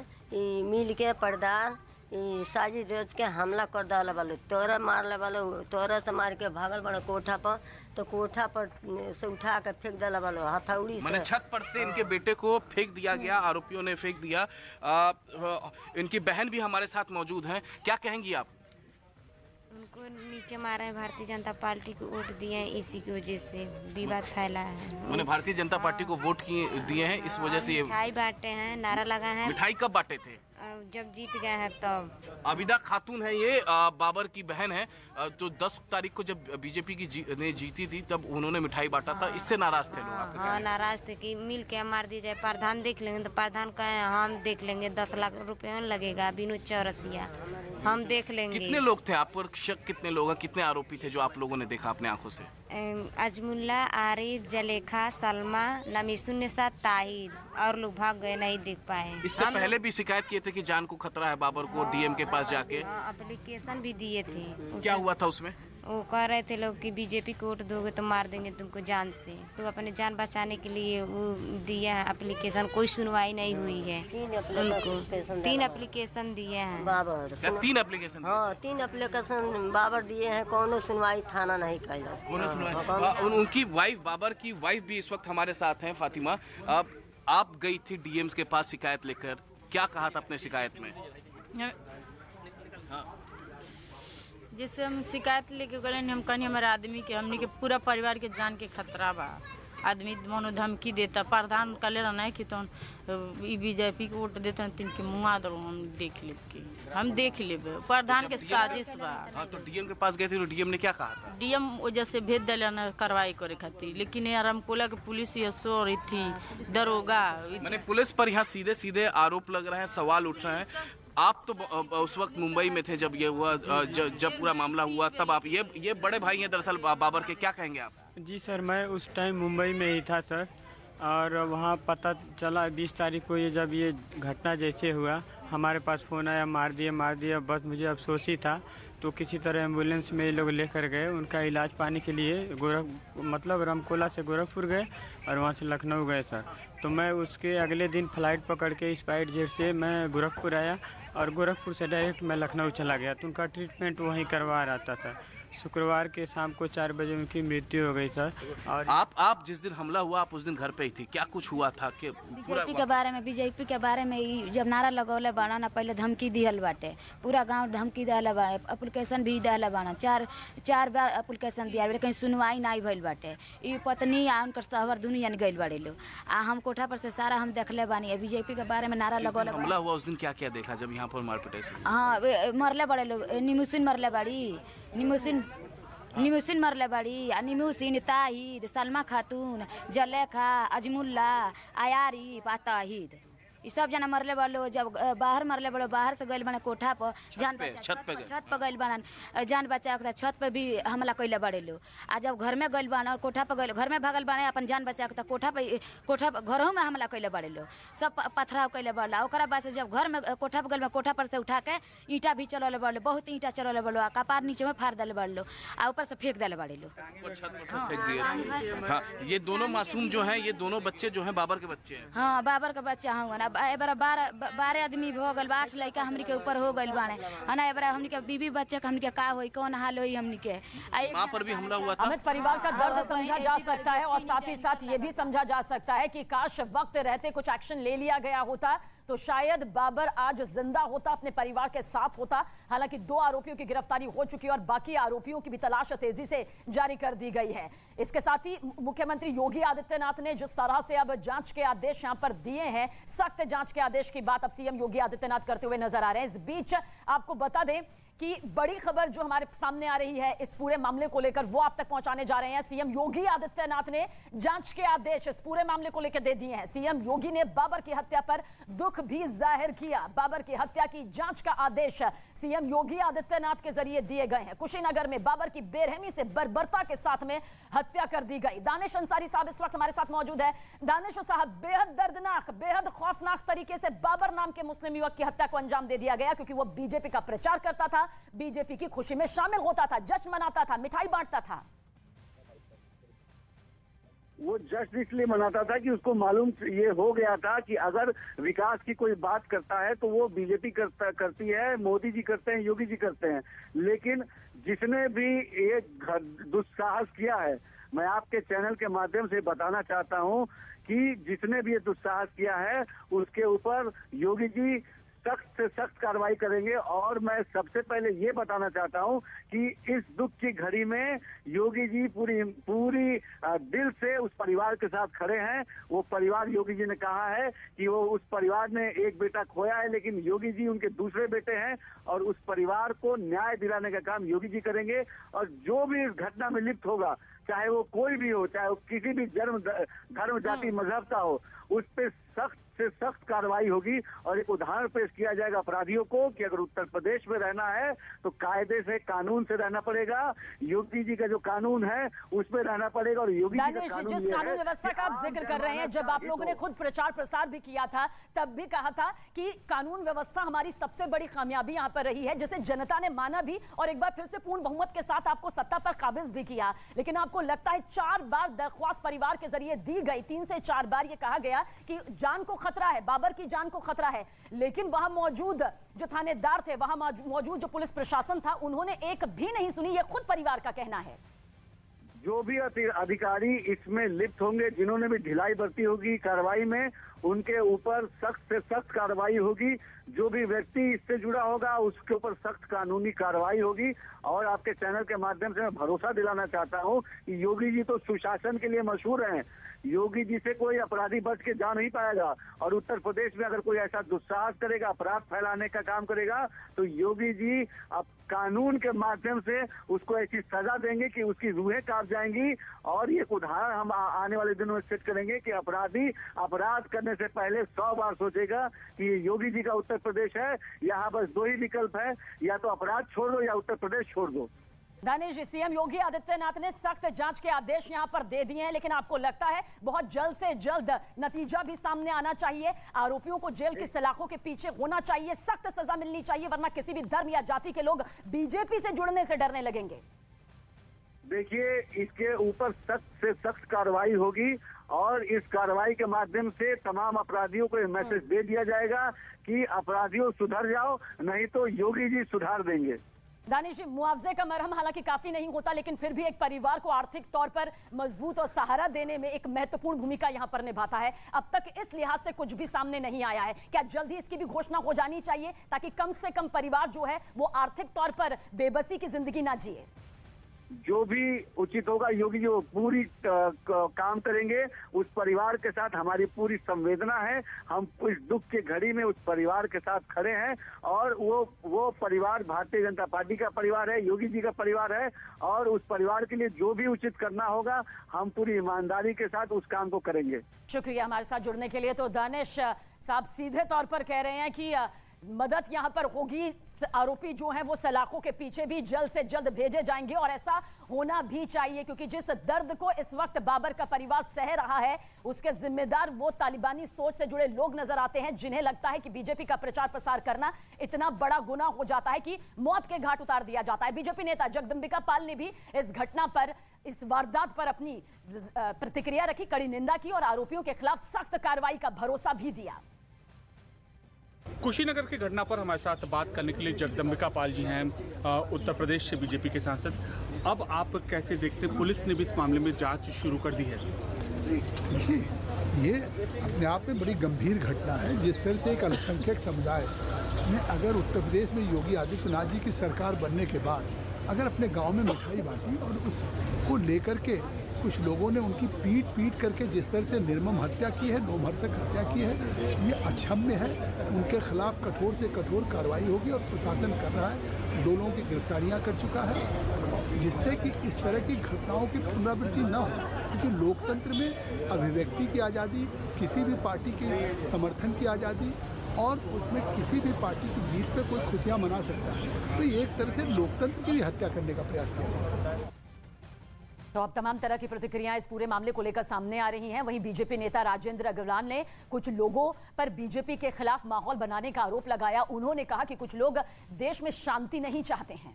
मिल के पर्दार साजिद रच के हमला कर डाला वाले, तोरा मारले वाले, तोरा से मार के भागल बड़ा कोठा पर, तो कोठा पर से उठा के फेंक डाला वाले हथौड़ी से। मैंने छत पर से इनके बेटे को फेंक दिया गया, आरोपियों ने फेंक दिया। इनकी बहन भी हमारे साथ मौजूद हैं। क्या कहेंगी आप? उनको नीचे मारा है, भारतीय जनता पार्टी को वोट दिए हैं, इसी की वजह से विवाद फैला है। उन्होंने भारतीय जनता पार्टी को वोट दिए हैं, इस वजह से ये मिठाई बांटे हैं, नारा लगा है। मिठाई कब बांटे थे? जब जीत गए हैं तब। आबिदा खातून है ये, बाबर की बहन है। तो 10 तारीख को जब बीजेपी की ने जीती थी तब उन्होंने मिठाई बांटा था। इससे नाराज थे लोग? हाँ, नाराज थे कि मिल के मार दिया जाए। प्रधान देख लेंगे तो प्रधान कहे हम देख लेंगे, 10 लाख रुपए लगेगा बिनु चौरसिया, हम देख लेंगे। कितने लोग थे आप पर शक? कितने लोग, कितने आरोपी थे जो आप लोगों ने देखा अपने आंखों से? अजमुल्ला, आरिफ, जलेखा, सलमा, नमीसुन्निसा, ताहिद और लोग भाग गए, नहीं देख पाए। इससे पहले भी शिकायत किए थे कि जान को खतरा है बाबर को, डीएम के पास जाके एप्लीकेशन भी दिए थे। क्या हुआ था उसमें? वो कह रहे थे लोग कि बीजेपी को वोट दोगे तो मार देंगे तुमको जान से, तो अपने जान बचाने के लिए वो दिया है एप्लीकेशन। कोई सुनवाई नहीं हुई है उनको। 3 एप्लीकेशन दिए हैं बाबर। 3 एप्लीकेशन? हाँ, 3 एप्लीकेशन बाबर दिए हैं, कोनो सुनवाई थाना नहीं कैला। उनकी वाइफ, बाबर की वाइफ भी इस वक्त हमारे साथ हैं, फातिमा। आप गई थी डीएम्स के पास शिकायत लेकर, क्या कहा था अपने शिकायत में? जैसे हम शिकायत लेके गए, हम कहनी हमारे आदमी के, हमने के पूरा परिवार के जान के खतरा बा। आदमी मनो धमकी देता, प्रधान कले रहना है कि तो बीजेपी को वोट देते हैं, तिनके मुँह दो, हम देख लेब प्रधान के साजिश बा। हाँ, तो डीएम के पास गए थे तो डीएम ने क्या कहा था? डीएम वजह से भेज दिला ना कार्रवाई करे खातिर, लेकिन यार रामकोला के पुलिस ये सो रही थी, दरोगा। मैंने पुलिस पर यहाँ सीधे सीधे आरोप लग रहे हैं, सवाल उठ रहे हैं। आप तो उस वक्त मुंबई में थे जब ये हुआ, जब पूरा मामला हुआ, तब आप ये बड़े भाई हैं दरअसल बाबर के, क्या कहेंगे आप? जी सर, मैं उस टाइम मुंबई में ही था सर, और वहाँ पता चला 20 तारीख को ये जब ये घटना जैसे हुआ, हमारे पास फ़ोन आया, मार दिया। बस मुझे अफसोस ही था, तो किसी तरह एम्बुलेंस में ये लोग लेकर गए। उनका इलाज पाने के लिए मतलब रामकोला से गोरखपुर गए और वहाँ से लखनऊ गए सर। तो मैं उसके अगले दिन फ्लाइट पकड़ के स्पाइट जेट से मैं गोरखपुर आया और गोरखपुर से डायरेक्ट मैं लखनऊ चला गया, तो उनका ट्रीटमेंट वहीं करवा रहा था सर। शुक्रवार के शाम को 4 बजे उनकी मृत्यु हो गई सर। और आप जिस दिन हमला हुआ आप उस दिन घर पे ही थी, क्या कुछ हुआ था? कि बीजेपी के बारे में जब नारा लगौले बाना ना, पहले धमकी दिहल बाटे, पूरा गांव धमकी दिहल बाटे, एप्लीकेशन भी दहला बाना, चार बार एप्लीकेशन दिया, कहीं सुनवाई नहीं भइल बाटे। ई पत्नी आ उनकर सहवर दुनू यानी गइल बाड़े लोग। आ हम कोठा पर से सारा हम देखले बानी, बीजेपी के बारे में नारा लगौल। हमला हुआ उस दिन क्या क्या देखा जब यहाँ पर मारपीट? हाँ मरले बड़े लोग, निमुसिन मरले बाड़ी, निमुसिन मरले बाड़ी, निमुसिन, ताहिद, सलमा खातून, जलेखा, अजमुल्ला, आयारी, पाताहिद, ये सब जना मरले बड़ो। जब बाहर मरले बड़ो, बाहर से गइल बने कोठा पर, छत पे गइल बनन, जान बचा के छत पे भी हमला कइले बड़े लो। आ जब घर में गइल बन और कोठा पर गइल, घर में भागल बने अपन जान बचा के, कोठा घरों में हमला कइले बड़े लो, सब पथराव कइले बड़ला। ओकरा बाद से जब घर में कोठा पर गइल, कोठा पर से उठा के ईंटा भी चलले बड़लो, बहुत ईंटा चलले बड़लो, कपार नीचे में फाड़ देले बड़लो, आ ऊपर से फेंक देले बड़े लो। हाँ, ये दोनों मासूम जो हैं, ये दोनों बच्चे जो हैं बाबर के बच्चे हैं। हाँ बाबर के बच्चा हूँ। 12 आदमी हो गल, 8 लड़का हमनी के ऊपर हो गइल बाने, है ना। एबार हमनी के बीबी बच्चे के हमनी के का होई, कौन हाल होई हमनी के। मां पर भी हमला हुआ था। अमित, परिवार का दर्द समझा जा सकता है और साथ ही साथ ये भी समझा जा सकता है कि काश वक्त रहते कुछ एक्शन ले लिया गया होता तो शायद बाबर आज जिंदा होता, अपने परिवार के साथ होता। हालांकि 2 आरोपियों की गिरफ्तारी हो चुकी है और बाकी आरोपियों की भी तलाश तेजी से जारी कर दी गई है। इसके साथ ही मुख्यमंत्री योगी आदित्यनाथ ने जिस तरह से अब जांच के आदेश यहां पर दिए हैं, सख्त जांच के आदेश की बात अब सीएम योगी आदित्यनाथ करते हुए नजर आ रहे हैं। इस बीच आपको बता दें कि बड़ी खबर जो हमारे सामने आ रही है इस पूरे मामले को लेकर, वो आप तक पहुंचाने जा रहे हैं। सीएम योगी आदित्यनाथ ने जांच के आदेश इस पूरे मामले को लेकर दे दिए हैं। सीएम योगी ने बाबर की हत्या पर दुख भी जाहिर किया। बाबर की हत्या की जांच का आदेश सीएम योगी आदित्यनाथ के जरिए दिए गए हैं। कुशीनगर में बाबर की बेरहमी से बर्बरता के साथ में हत्या कर दी गई। दानिश अंसारी साहब इस वक्त हमारे साथ मौजूद है। दानिश साहब, बेहद दर्दनाक, बेहद खौफनाक तरीके से बाबर नाम के मुस्लिम युवक की हत्या को अंजाम दे दिया गया, क्योंकि वो बीजेपी का प्रचार करता था, बीजेपी की खुशी में शामिल होता था, जश्न मनाता था, मिठाई बांटता था। वो जश्न इसलिए मनाता था कि उसको मालूम ये हो गया था कि अगर विकास की कोई बात करता है तो वो बीजेपी करती है, मोदी जी करते हैं, योगी जी करते हैं। लेकिन जिसने भी ये दुस्साहस किया है, मैं आपके चैनल के माध्यम से बताना चाहता हूं कि जिसने भी ये दुस्साहस किया है उसके ऊपर योगी जी सख्त से सख्त कार्रवाई करेंगे। और मैं सबसे पहले ये बताना चाहता हूं कि इस दुख की घड़ी में योगी जी पूरी दिल से उस परिवार के साथ खड़े हैं। वो परिवार, योगी जी ने कहा है कि वो उस परिवार ने एक बेटा खोया है, लेकिन योगी जी उनके दूसरे बेटे हैं और उस परिवार को न्याय दिलाने का काम योगी जी करेंगे। और जो भी इस घटना में लिप्त होगा, चाहे वो कोई भी हो, चाहे वो किसी भी धर्म जाति मजहब का हो, उस पर सख्त से सख्त कार्रवाई होगी। और एक उदाहरण पेश किया जाएगा अपराधियों को कि अगर उत्तर प्रदेश में रहना है तो कायदे से, कानून से रहना पड़ेगा। योगी जी का जो कानून है उसमें रहना पड़ेगा। और योगी जी का जिस कानून व्यवस्था का आप जिक्र कर रहे हैं, जब आप लोगों ने खुद प्रचार प्रसार भी किया था तब भी कहा था कि कानून व्यवस्था हमारी सबसे बड़ी कामयाबी यहाँ पर रही है, जिसे जनता ने माना भी और एक बार फिर से पूर्ण बहुमत के साथ आपको सत्ता पर काबिज भी किया। लेकिन आपको लगता है 4 बार दरख्वास्त परिवार के जरिए दी गई, 3 से 4 बार ये कहा गया कि जान को खतरा है, बाबर की जान को खतरा है, लेकिन वहां मौजूद जो थानेदार थे, वहां मौजूद जो पुलिस प्रशासन था, उन्होंने एक भी नहीं सुनी। ये खुद परिवार का कहना है। जो भी अधिकारी इसमें लिप्त होंगे, जिन्होंने भी ढिलाई बरती होगी कार्रवाई में, उनके ऊपर सख्त से सख्त कार्रवाई होगी। जो भी व्यक्ति इससे जुड़ा होगा उसके ऊपर सख्त कानूनी कार्रवाई होगी। और आपके चैनल के माध्यम से मैं भरोसा दिलाना चाहता हूं कि योगी जी तो सुशासन के लिए मशहूर हैं। योगी जी से कोई अपराधी बच के जा नहीं पाएगा। और उत्तर प्रदेश में अगर कोई ऐसा दुस्साहस करेगा, अपराध फैलाने का काम करेगा, तो योगी जी अब कानून के माध्यम से उसको ऐसी सजा देंगे कि उसकी रूहें कांप जाएंगी। और ये उदाहरण हम आने वाले दिनों में सेट करेंगे कि अपराधी अपराध करने से पहले 100 बार सोचेगा कि ये योगी जी का उत्तर प्रदेश है। यहाँ बस 2 ही विकल्प है, या तो अपराध छोड़ दो या उत्तर प्रदेश छोड़ दो। दानिश, सीएम योगी आदित्यनाथ ने सख्त जांच के आदेश यहां पर दे दिए हैं, लेकिन आपको लगता है बहुत जल्द से जल्द नतीजा भी सामने आना चाहिए, आरोपियों को जेल की सलाखों के पीछे होना चाहिए, सख्त सजा मिलनी चाहिए, वरना किसी भी धर्म या जाति के लोग बीजेपी से जुड़ने से डरने लगेंगे। देखिए, इसके ऊपर सख्त से सख्त कार्रवाई होगी और इस कार्रवाई के माध्यम से तमाम अपराधियों को मैसेज दे दिया जाएगा कि अपराधियों सुधर जाओ, नहीं तो योगी जी सुधार देंगे। दानिश, मुआवजे का मरहम हालांकि काफी नहीं होता, लेकिन फिर भी एक परिवार को आर्थिक तौर पर मजबूत और सहारा देने में एक महत्वपूर्ण भूमिका यहां पर निभाता है। अब तक इस लिहाज से कुछ भी सामने नहीं आया है। क्या जल्द ही इसकी भी घोषणा हो जानी चाहिए ताकि कम से कम परिवार जो है वो आर्थिक तौर पर बेबसी की जिंदगी ना जिए? जो भी उचित होगा योगी जी वो पूरी काम करेंगे। उस परिवार के साथ हमारी पूरी संवेदना है। हम इस दुख के घड़ी में उस परिवार के साथ खड़े हैं और वो परिवार भारतीय जनता पार्टी का परिवार है, योगी जी का परिवार है और उस परिवार के लिए जो भी उचित करना होगा हम पूरी ईमानदारी के साथ उस काम को करेंगे। शुक्रिया हमारे साथ जुड़ने के लिए। तो दानिश साहब सीधे तौर पर कह रहे हैं कि मदद यहां पर होगी, आरोपी जो हैं वो सलाखों के पीछे भी जल्द से जल्द भेजे जाएंगे और ऐसा होना भी चाहिए, क्योंकि जिस दर्द को इस वक्त बाबर का परिवार सह रहा है उसके जिम्मेदार वो तालिबानी सोच से जुड़े लोग नजर आते हैं जिन्हें लगता है कि बीजेपी का प्रचार प्रसार करना इतना बड़ा गुनाह हो जाता है कि मौत के घाट उतार दिया जाता है। बीजेपी नेता जगदम्बिका पाल ने भी इस घटना पर, इस वारदात पर अपनी प्रतिक्रिया रखी, कड़ी निंदा की और आरोपियों के खिलाफ सख्त कार्रवाई का भरोसा भी दिया। कुशीनगर की घटना पर हमारे साथ बात करने के लिए जगदम्बिका पाल जी हैं, उत्तर प्रदेश से बीजेपी के सांसद। अब आप कैसे देखते हैं, पुलिस ने भी इस मामले में जांच शुरू कर दी है? देखिए, ये अपने आप में बड़ी गंभीर घटना है। जिस तरह से एक अल्पसंख्यक समुदाय ने अगर उत्तर प्रदेश में योगी आदित्यनाथ जी की सरकार बनने के बाद अगर अपने गांव में मिठाई बांटी और उसको लेकर के कुछ लोगों ने उनकी पीट करके जिस तरह से निर्मम हत्या की है, लोमहर्षक हत्या की है, ये अक्षम्य है। उनके खिलाफ कठोर से कठोर कार्रवाई होगी और प्रशासन कर रहा है। 2 लोगों की गिरफ्तारियां कर चुका है, जिससे कि इस तरह की घटनाओं की पुनरावृत्ति न हो। क्योंकि लोकतंत्र में अभिव्यक्ति की आज़ादी, किसी भी पार्टी के समर्थन की आज़ादी और उसमें किसी भी पार्टी की जीत पर कोई खुशियाँ मना सकता है, तो ये एक तरह से लोकतंत्र की भी हत्या करने का प्रयास किया। तो अब तमाम तरह की प्रतिक्रियाएं इस पूरे मामले को लेकर सामने आ रही हैं। वहीं बीजेपी नेता राजेंद्र अग्रवाल ने कुछ लोगों पर बीजेपी के खिलाफ माहौल बनाने का आरोप लगाया। उन्होंने कहा कि कुछ लोग देश में शांति नहीं चाहते हैं।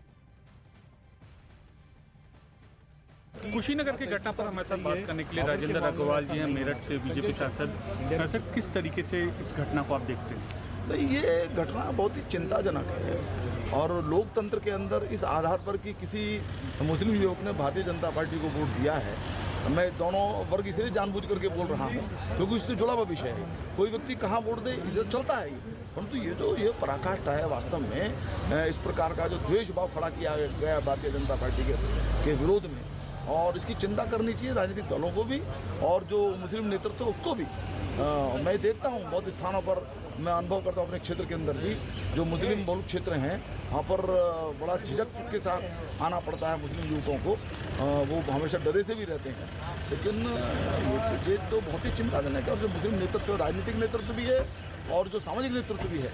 कुशीनगर की घटना पर हमारे साथ बात करने के लिए राजेंद्र अग्रवाल जी हैं, मेरठ से बीजेपी सांसद। सर, किस तरीके से इस घटना को आप देखते हैं? नहीं, ये घटना बहुत ही चिंताजनक है और लोकतंत्र के अंदर इस आधार पर कि किसी मुस्लिम युवक ने भारतीय जनता पार्टी को वोट दिया है, मैं दोनों वर्ग इसलिए जानबूझ करके बोल रहा हूँ क्योंकि इससे जुड़ा हुआ विषय है। कोई व्यक्ति कहाँ वोट दे इसे चलता है, परंतु ये पराकाष्ठा है वास्तव में। इस प्रकार का जो द्वेष भाव खड़ा किया गया भारतीय जनता पार्टी के विरोध में, और इसकी चिंता करनी चाहिए राजनीतिक दलों को भी और जो मुस्लिम नेतृत्व है उसको भी। मैं देखता हूँ बहुत स्थानों पर, मैं अनुभव करता हूँ अपने क्षेत्र के अंदर भी, जो मुस्लिम बहुल क्षेत्र हैं वहाँ पर बड़ा झिझक के साथ आना पड़ता है मुस्लिम युवकों को। वो हमेशा डरे से भी रहते हैं, लेकिन ये तो बहुत ही चिंताजनक है। और जो मुस्लिम नेतृत्व, राजनीतिक नेतृत्व भी है और जो सामाजिक नेतृत्व भी है,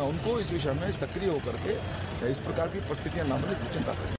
उनको इस विषय में सक्रिय होकर के इस प्रकार की परिस्थितियाँ न बने, इसकी चिंता करें।